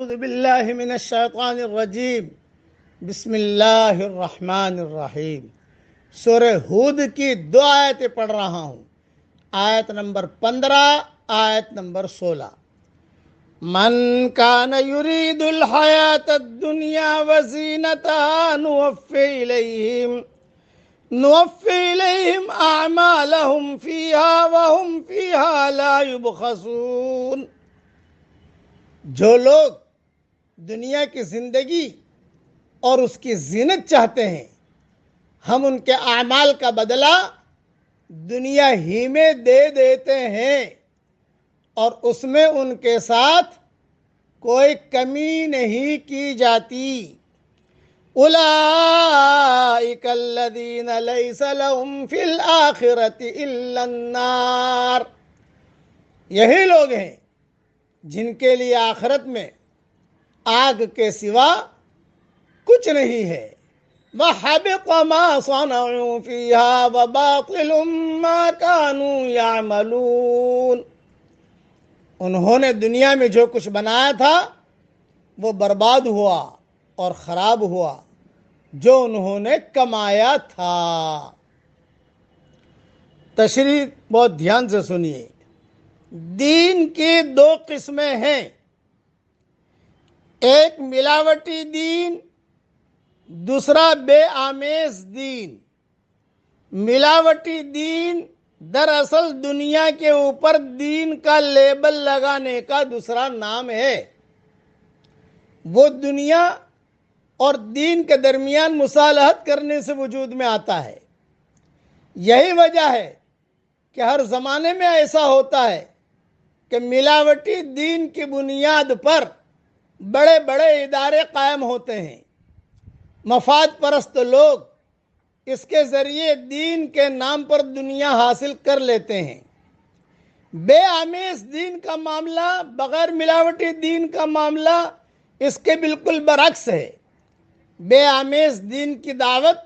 اعوذ باللہ من الشیطان الرجیم بسم اللہ الرحمن الرحیم۔ سورہ ہود کی 2 آیتیں پڑھ رہا ہوں، آیت نمبر 15، آیت نمبر 16۔ من کان یرید الحیاۃ الدنیا وزینتہا نوفی الیہم اعمالہم فیہا وہم فیہا لا یبخسون۔ جو لوگ دنیا کی زندگی اور اس کی زینت چاہتے ہیں، ہم ان کے اعمال کا بدلہ دنیا ہی میں دے دیتے ہیں اور اس میں ان کے ساتھ کوئی کمی نہیں کی جاتی۔ اولئک الذین لیس لہم فی الآخرۃ الا النار۔ یہی لوگ ہیں جن کے لیے آخرت میں آگ کے سوا کچھ نہیں ہے۔ وَحَبِطَ مَا صَنَعُوا فِيهَا وَبَاطِلٌ مَا كَانُوا يَعْمَلُونَ۔ انہوں نے دنیا میں جو کچھ بنایا تھا وہ برباد ہوا اور خراب ہوا جو انہوں نے کمایا تھا۔ تشریح بہت دھیان سے سنیے۔ دین کی 2 قسمیں ہیں، ایک ملاوٹی دین، دوسرا بے آمیز دین۔ ملاوٹی دین دراصل دنیا کے اوپر دین کا لیبل لگانے کا دوسرا نام ہے۔ وہ دنیا اور دین کے درمیان مصالحت کرنے سے وجود میں آتا ہے۔ یہی وجہ ہے کہ ہر زمانے میں ایسا ہوتا ہے کہ ملاوٹی دین کی بنیاد پر بڑے بڑے ادارے قائم ہوتے ہیں۔ مفاد پرست لوگ اس کے ذریعے دین کے نام پر دنیا حاصل کر لیتے ہیں۔ بے آمیز دین کا معاملہ، بغیر ملاوٹی دین کا معاملہ اس کے بالکل برعکس ہے۔ بے آمیز دین کی دعوت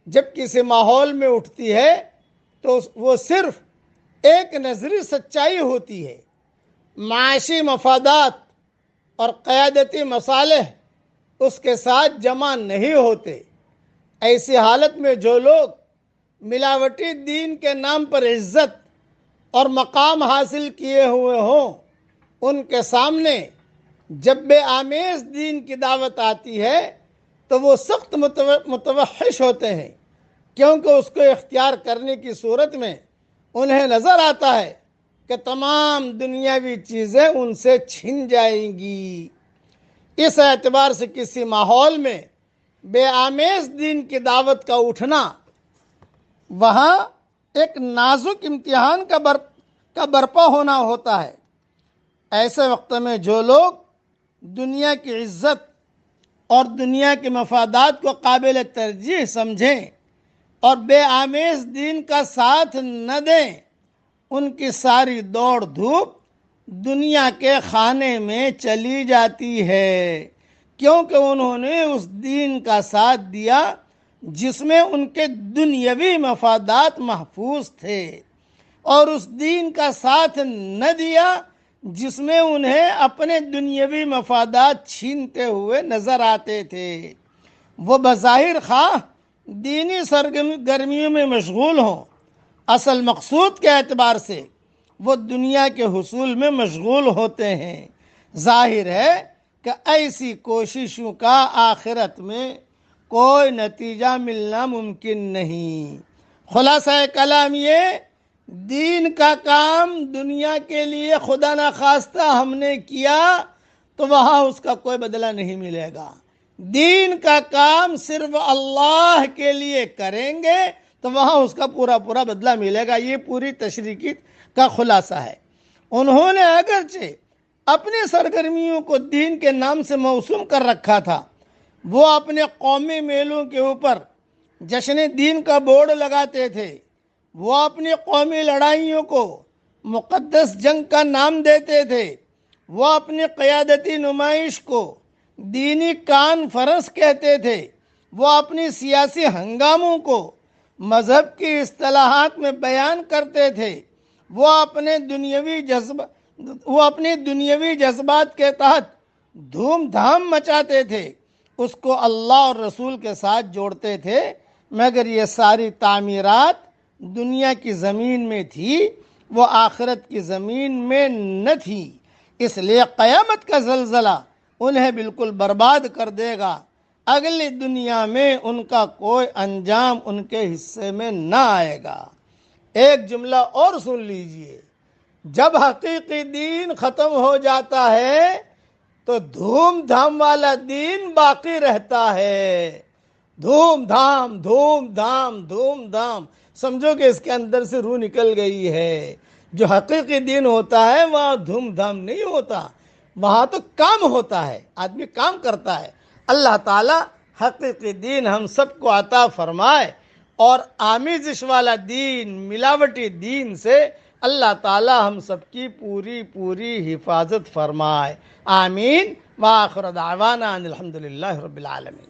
جب کسی ماحول میں اٹھتی ہے تو وہ صرف ایک نظری سچائی ہوتی ہے۔ معاشی مفادات اور قیادتی مصالح اس کے ساتھ جمع نہیں ہوتے۔ ایسی حالت میں جو لوگ ملاوٹی دین کے نام پر عزت اور مقام حاصل کیے ہوئے ہوں، ان کے سامنے جب بے آمیز دین کی دعوت آتی ہے تو وہ سخت متوحش ہوتے ہیں، کیونکہ اس کو اختیار کرنے کی صورت میں انہیں نظر آتا ہے کہ تمام دنیاوی چیزیں ان سے چھن جائیں گی۔ اس اعتبار سے کسی ماحول میں بے آمیز دین کی دعوت کا اٹھنا وہاں ایک نازک امتحان کا برپا ہونا ہوتا ہے۔ ایسے وقت میں جو لوگ دنیا کی عزت اور دنیا کے مفادات کو قابل ترجیح سمجھیں اور بے آمیز دین کا ساتھ نہ دیں، ان کی ساری دوڑ دھوپ دنیا کے خانے میں چلی جاتی ہے، کیونکہ انہوں نے اس دین کا ساتھ دیا جس میں ان کے دنیاوی مفادات محفوظ تھے، اور اس دین کا ساتھ نہ دیا جس میں انہیں اپنے دنیاوی مفادات چھینتے ہوئے نظر آتے تھے۔ وہ بظاہر خواہ دینی سرگرمیوں میں مشغول ہوں، اصل مقصود کے اعتبار سے وہ دنیا کے حصول میں مشغول ہوتے ہیں۔ ظاہر ہے کہ ایسی کوششوں کا آخرت میں کوئی نتیجہ ملنا ممکن نہیں۔ خلاصہ کلام یہ، دین کا کام دنیا کے لیے خدا نخواستہ ہم نے کیا تو وہاں اس کا کوئی بدلہ نہیں ملے گا۔ دین کا کام صرف اللہ کے لیے کریں گے تو وہاں اس کا پورا بدلہ ملے گا۔ یہ پوری تشریح کا خلاصہ ہے۔ انہوں نے اگرچہ اپنی سرگرمیوں کو دین کے نام سے موسوم کر رکھا تھا، وہ اپنے قومی میلوں کے اوپر جشن دین کا بورڈ لگاتے تھے، وہ اپنی قومی لڑائیوں کو مقدس جنگ کا نام دیتے تھے، وہ اپنی قیادتی نمائش کو دینی کانفرنس کہتے تھے، وہ اپنی سیاسی ہنگاموں کو مذہب کی اصطلاحات میں بیان کرتے تھے، وہ اپنے دنیاوی جذبات کے تحت دھوم دھام مچاتے تھے، اس کو اللہ اور رسول کے ساتھ جوڑتے تھے، مگر یہ ساری تعمیرات دنیا کی زمین میں تھی، وہ آخرت کی زمین میں نہ تھی، اس لیے قیامت کا زلزلہ انہیں بالکل برباد کر دے گا، اگلی دنیا میں ان کا کوئی انجام ان کے حصے میں نہ آئے گا۔ ایک جملہ اور سن لیجئے، جب حقیقی دین ختم ہو جاتا ہے تو دھوم دھام والا دین باقی رہتا ہے۔ دھوم دھام دھوم دھام دھوم دھام، سمجھو کہ اس کے اندر سے روح نکل گئی ہے۔ جو حقیقی دین ہوتا ہے وہاں دھوم دھام نہیں ہوتا، وہاں تو کام ہوتا ہے، آدمی کام کرتا ہے۔ اللہ تعالی حقیقی دین ہم سب کو عطا فرمائے، اور آمیزش والا دین، ملاوٹی دین سے اللہ تعالی ہم سب کی پوری پوری حفاظت فرمائے۔ آمین۔ وآخر دعوانا ان الحمدللہ رب العالمین۔